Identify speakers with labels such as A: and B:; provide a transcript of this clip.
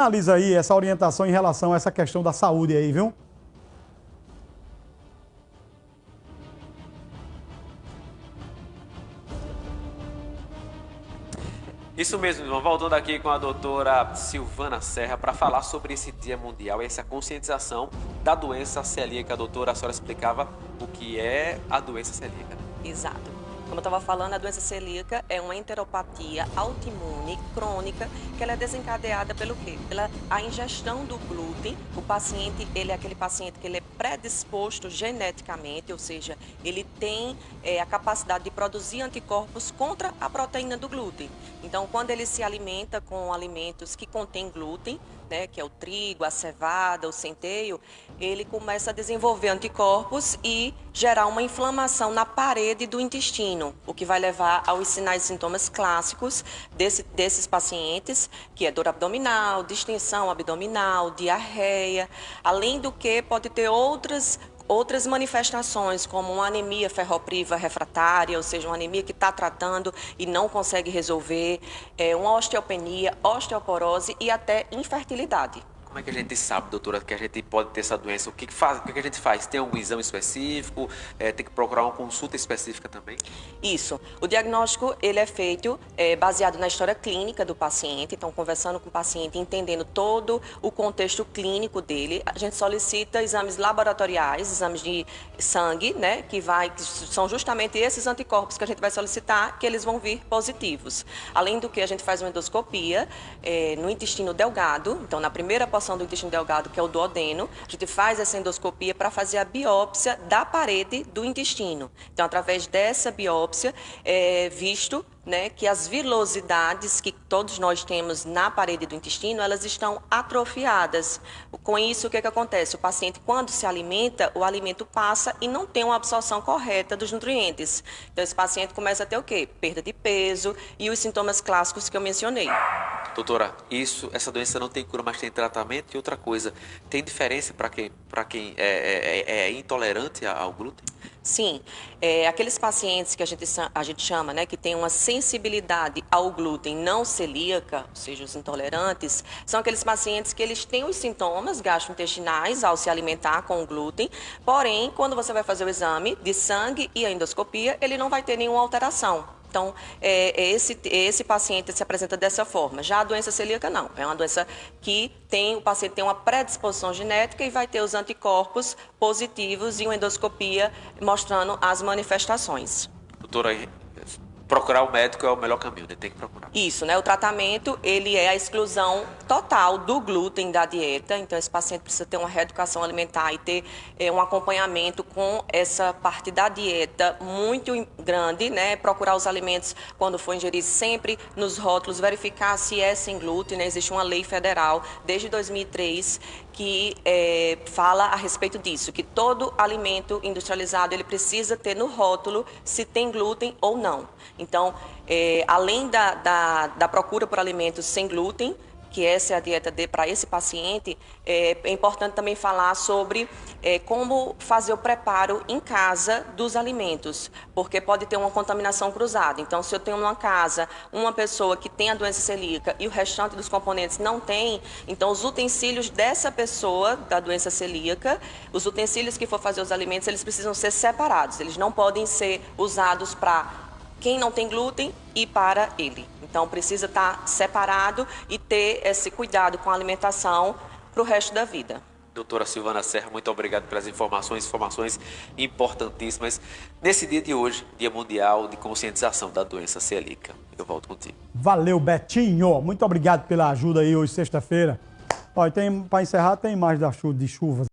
A: Analisa aí essa orientação em relação a essa questão da saúde aí, viu?
B: Isso mesmo, irmão. Voltando aqui com a doutora Silvana Serra para falar sobre esse Dia Mundial e essa conscientização da doença celíaca. Doutora, a senhora explicava o que é a doença celíaca.
C: Exato. Como eu estava falando, a doença celíaca é uma enteropatia autoimune crônica que ela é desencadeada pelo quê? Pela a ingestão do glúten. O paciente, ele é aquele paciente que ele é predisposto geneticamente, ou seja, ele tem a capacidade de produzir anticorpos contra a proteína do glúten. Então, quando ele se alimenta com alimentos que contêm glúten, né, que é o trigo, a cevada, o centeio, ele começa a desenvolver anticorpos e gerar uma inflamação na parede do intestino, o que vai levar aos sinais e sintomas clássicos desses pacientes, que é dor abdominal, distensão abdominal, diarreia, além do que pode ter outras manifestações, como uma anemia ferropriva refratária, ou seja, uma anemia que está tratando e não consegue resolver, uma osteopenia, osteoporose e até infertilidade.
B: Como é que a gente sabe, doutora, que a gente pode ter essa doença? O que faz? O que a gente faz? Tem algum exame específico? Tem que procurar uma consulta específica também?
C: Isso. O diagnóstico ele é feito baseado na história clínica do paciente. Então, conversando com o paciente, entendendo todo o contexto clínico dele, a gente solicita exames laboratoriais, exames de sangue, né, que são justamente esses anticorpos que a gente vai solicitar, que eles vão vir positivos. Além do que, a gente faz uma endoscopia no intestino delgado. Então, na primeira porção do intestino delgado, que é o duodeno, a gente faz essa endoscopia para fazer a biópsia da parede do intestino. Então, através dessa biópsia, é visto, né, que as vilosidades que todos nós temos na parede do intestino, elas estão atrofiadas. Com isso, o que acontece? O paciente, quando se alimenta, o alimento passa e não tem uma absorção correta dos nutrientes. Então, esse paciente começa a ter o quê? Perda de peso e os sintomas clássicos que eu mencionei.
B: Doutora, essa doença não tem cura, mas tem tratamento. E outra coisa, tem diferença para quem é intolerante ao glúten?
C: Sim, aqueles pacientes que a gente chama, né, que tem uma sensibilidade ao glúten não celíaca, ou seja, os intolerantes, são aqueles pacientes que eles têm os sintomas gastrointestinais ao se alimentar com o glúten, porém, quando você vai fazer o exame de sangue e a endoscopia, ele não vai ter nenhuma alteração. Então, esse paciente se apresenta dessa forma. Já a doença celíaca, não. É uma doença que o paciente tem uma predisposição genética e vai ter os anticorpos positivos e uma endoscopia mostrando as manifestações.
B: Doutora, procurar o médico é o melhor caminho, né? Tem que procurar.
C: Isso, né? O tratamento, ele é a exclusão total do glúten da dieta. Então, esse paciente precisa ter uma reeducação alimentar e ter um acompanhamento com essa parte da dieta muito grande, né? Procurar os alimentos, quando for ingerir, sempre nos rótulos, verificar se é sem glúten, né? Existe uma lei federal, desde 2003, que fala a respeito disso, que todo alimento industrializado, ele precisa ter no rótulo se tem glúten ou não. Então, além da procura por alimentos sem glúten, que essa é a dieta para esse paciente, é importante também falar sobre como fazer o preparo em casa dos alimentos, porque pode ter uma contaminação cruzada. Então, se eu tenho numa casa uma pessoa que tem a doença celíaca e o restante dos componentes não tem, então os utensílios dessa pessoa da doença celíaca, os utensílios que for fazer os alimentos, eles precisam ser separados, eles não podem ser usados para quem não tem glúten e para ele. Então, precisa estar separado e ter esse cuidado com a alimentação para o resto da vida.
B: Doutora Silvana Serra, muito obrigado pelas informações importantíssimas nesse dia de hoje, Dia Mundial de Conscientização da Doença Celíaca. Eu volto contigo.
A: Valeu, Betinho. Muito obrigado pela ajuda aí hoje, sexta-feira. Para encerrar, tem mais de chuva.